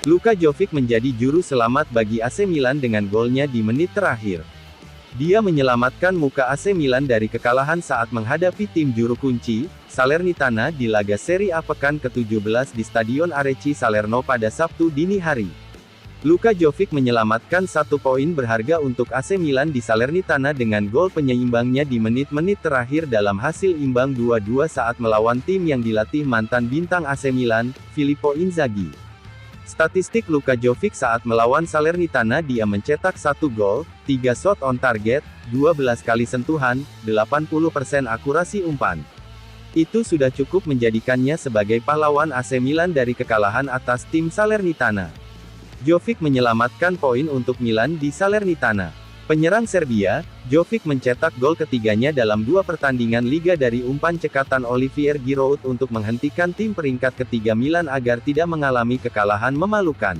Luka Jovic menjadi juru selamat bagi AC Milan dengan golnya di menit terakhir. Dia menyelamatkan muka AC Milan dari kekalahan saat menghadapi tim juru kunci, Salernitana di laga Serie A pekan ke-17 di Stadion Arecci Salerno pada Sabtu dini hari. Luka Jovic menyelamatkan 1 poin berharga untuk AC Milan di Salernitana dengan gol penyeimbangnya di menit-menit terakhir dalam hasil imbang 2-2 saat melawan tim yang dilatih mantan bintang AC Milan, Filippo Inzaghi. Statistik Luka Jovic saat melawan Salernitana: dia mencetak 1 gol, 3 shot on target, 12 kali sentuhan, 80% akurasi umpan. Itu sudah cukup menjadikannya sebagai pahlawan AC Milan dari kekalahan atas tim Salernitana. Jovic menyelamatkan poin untuk Milan di Salernitana. Penyerang Serbia, Jovic mencetak gol ketiganya dalam 2 pertandingan Liga dari umpan cekatan Olivier Giroud untuk menghentikan tim peringkat ketiga Milan agar tidak mengalami kekalahan memalukan.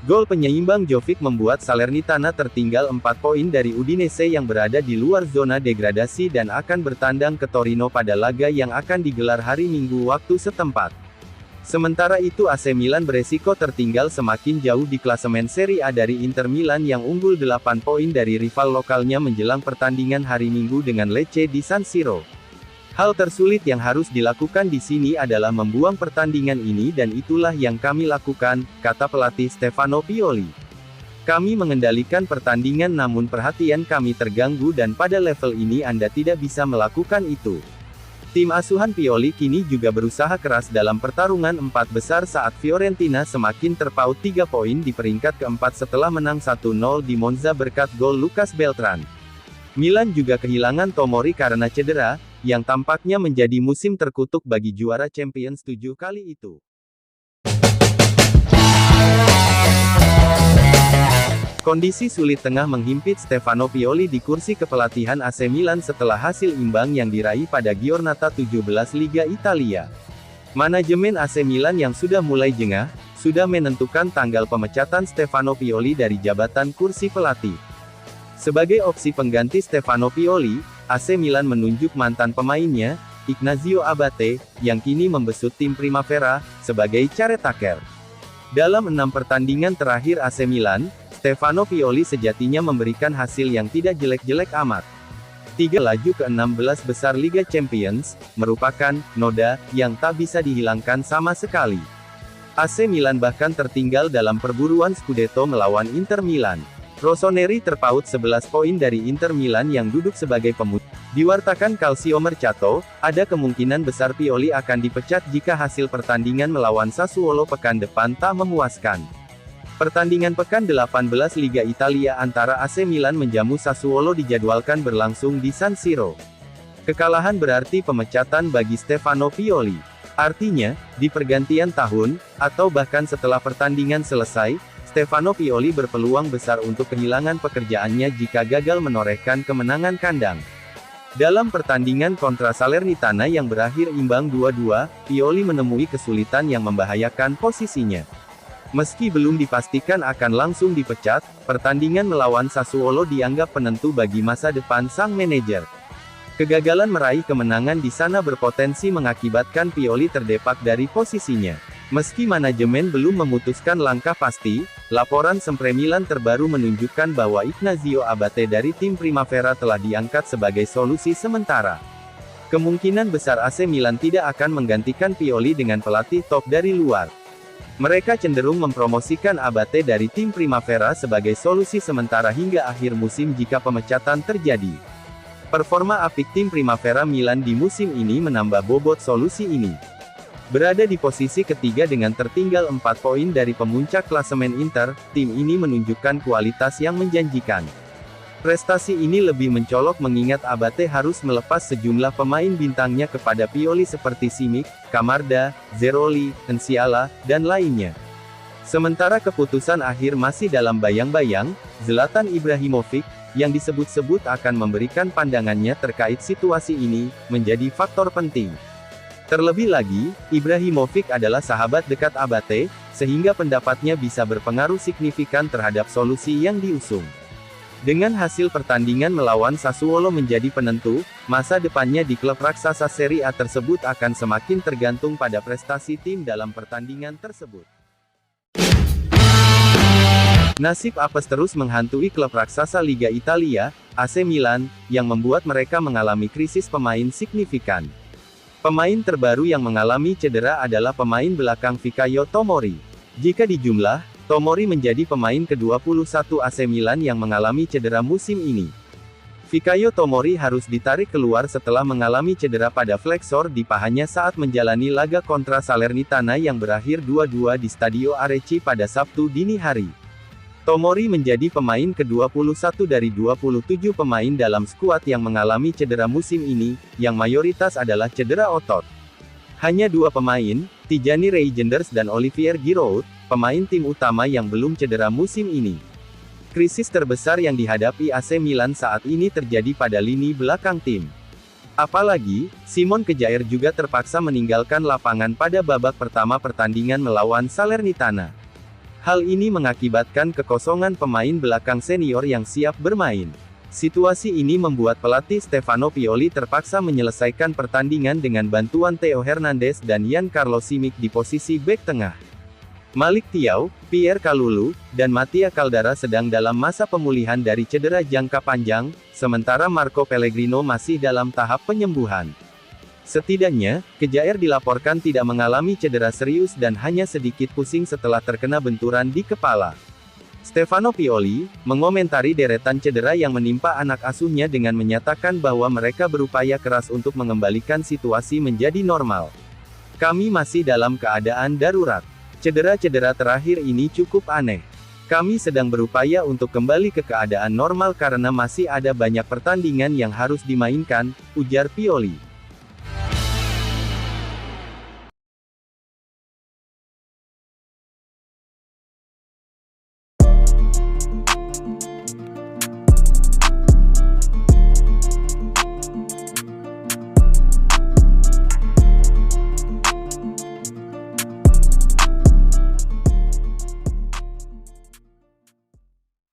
Gol penyeimbang Jovic membuat Salernitana tertinggal 4 poin dari Udinese yang berada di luar zona degradasi dan akan bertandang ke Torino pada laga yang akan digelar hari Minggu waktu setempat. Sementara itu AC Milan beresiko tertinggal semakin jauh di klasemen Serie A dari Inter Milan yang unggul 8 poin dari rival lokalnya menjelang pertandingan hari Minggu dengan Lecce di San Siro. Hal tersulit yang harus dilakukan di sini adalah membuang pertandingan ini dan itulah yang kami lakukan, kata pelatih Stefano Pioli. Kami mengendalikan pertandingan namun perhatian kami terganggu dan pada level ini Anda tidak bisa melakukan itu. Tim asuhan Pioli kini juga berusaha keras dalam pertarungan 4 besar saat Fiorentina semakin terpaut 3 poin di peringkat keempat setelah menang 1-0 di Monza berkat gol Lucas Beltran. Milan juga kehilangan Tomori karena cedera, yang tampaknya menjadi musim terkutuk bagi juara Champions 7 kali itu. Kondisi sulit tengah menghimpit Stefano Pioli di kursi kepelatihan AC Milan setelah hasil imbang yang diraih pada Giornata 17 Liga Italia. Manajemen AC Milan yang sudah mulai jengah, sudah menentukan tanggal pemecatan Stefano Pioli dari jabatan kursi pelatih. Sebagai opsi pengganti Stefano Pioli, AC Milan menunjuk mantan pemainnya, Ignazio Abate, yang kini membesut tim Primavera, sebagai caretaker. Dalam 6 pertandingan terakhir AC Milan, Stefano Pioli sejatinya memberikan hasil yang tidak jelek-jelek amat. 3 laju ke-16 besar Liga Champions, merupakan noda yang tak bisa dihilangkan sama sekali. AC Milan bahkan tertinggal dalam perburuan Scudetto melawan Inter Milan. Rossoneri terpaut 11 poin dari Inter Milan yang duduk sebagai pemuncak. Diwartakan Calcio Mercato, ada kemungkinan besar Pioli akan dipecat jika hasil pertandingan melawan Sassuolo pekan depan tak memuaskan. Pertandingan pekan 18 Liga Italia antara AC Milan menjamu Sassuolo dijadwalkan berlangsung di San Siro. Kekalahan berarti pemecatan bagi Stefano Pioli. Artinya, di pergantian tahun, atau bahkan setelah pertandingan selesai, Stefano Pioli berpeluang besar untuk kehilangan pekerjaannya jika gagal menorehkan kemenangan kandang. Dalam pertandingan kontra Salernitana yang berakhir imbang 2-2, Pioli menemui kesulitan yang membahayakan posisinya. Meski belum dipastikan akan langsung dipecat, pertandingan melawan Sassuolo dianggap penentu bagi masa depan sang manajer. Kegagalan meraih kemenangan di sana berpotensi mengakibatkan Pioli terdepak dari posisinya. Meski manajemen belum memutuskan langkah pasti, laporan Sempre Milan terbaru menunjukkan bahwa Ignazio Abate dari tim Primavera telah diangkat sebagai solusi sementara. Kemungkinan besar AC Milan tidak akan menggantikan Pioli dengan pelatih top dari luar. Mereka cenderung mempromosikan Abate dari tim Primavera sebagai solusi sementara hingga akhir musim jika pemecatan terjadi. Performa apik tim Primavera Milan di musim ini menambah bobot solusi ini. Berada di posisi ketiga dengan tertinggal 4 poin dari pemuncak klasemen Inter, tim ini menunjukkan kualitas yang menjanjikan. Prestasi ini lebih mencolok mengingat Abate harus melepas sejumlah pemain bintangnya kepada Pioli seperti Simic, Camarda, Zeroli, Enciala, dan lainnya. Sementara keputusan akhir masih dalam bayang-bayang, Zlatan Ibrahimovic, yang disebut-sebut akan memberikan pandangannya terkait situasi ini, menjadi faktor penting. Terlebih lagi, Ibrahimovic adalah sahabat dekat Abate, sehingga pendapatnya bisa berpengaruh signifikan terhadap solusi yang diusung. Dengan hasil pertandingan melawan Sassuolo menjadi penentu, masa depannya di klub raksasa Serie A tersebut akan semakin tergantung pada prestasi tim dalam pertandingan tersebut. Nasib apes terus menghantui klub raksasa Liga Italia, AC Milan, yang membuat mereka mengalami krisis pemain signifikan. Pemain terbaru yang mengalami cedera adalah pemain belakang Fikayo Tomori. Jika dijumlah, Tomori menjadi pemain ke-21 AC Milan yang mengalami cedera musim ini. Fikayo Tomori harus ditarik keluar setelah mengalami cedera pada flexor di pahanya saat menjalani laga kontra Salernitana yang berakhir 2-2 di Stadio Arechi pada Sabtu dini hari. Tomori menjadi pemain ke-21 dari 27 pemain dalam skuad yang mengalami cedera musim ini, yang mayoritas adalah cedera otot. Hanya dua pemain, Tijani Reijnders dan Olivier Giroud, pemain tim utama yang belum cedera musim ini. Krisis terbesar yang dihadapi AC Milan saat ini terjadi pada lini belakang tim. Apalagi, Simon Kjaer juga terpaksa meninggalkan lapangan pada babak pertama pertandingan melawan Salernitana. Hal ini mengakibatkan kekosongan pemain belakang senior yang siap bermain. Situasi ini membuat pelatih Stefano Pioli terpaksa menyelesaikan pertandingan dengan bantuan Theo Hernandez dan Giancarlo Simic di posisi bek tengah. Malik Thiaw, Pierre Kalulu, dan Mattia Caldara sedang dalam masa pemulihan dari cedera jangka panjang, sementara Marco Pellegrino masih dalam tahap penyembuhan. Setidaknya, Kjaer dilaporkan tidak mengalami cedera serius dan hanya sedikit pusing setelah terkena benturan di kepala. Stefano Pioli mengomentari deretan cedera yang menimpa anak asuhnya dengan menyatakan bahwa mereka berupaya keras untuk mengembalikan situasi menjadi normal. Kami masih dalam keadaan darurat. Cedera-cedera terakhir ini cukup aneh. Kami sedang berupaya untuk kembali ke keadaan normal karena masih ada banyak pertandingan yang harus dimainkan, ujar Pioli.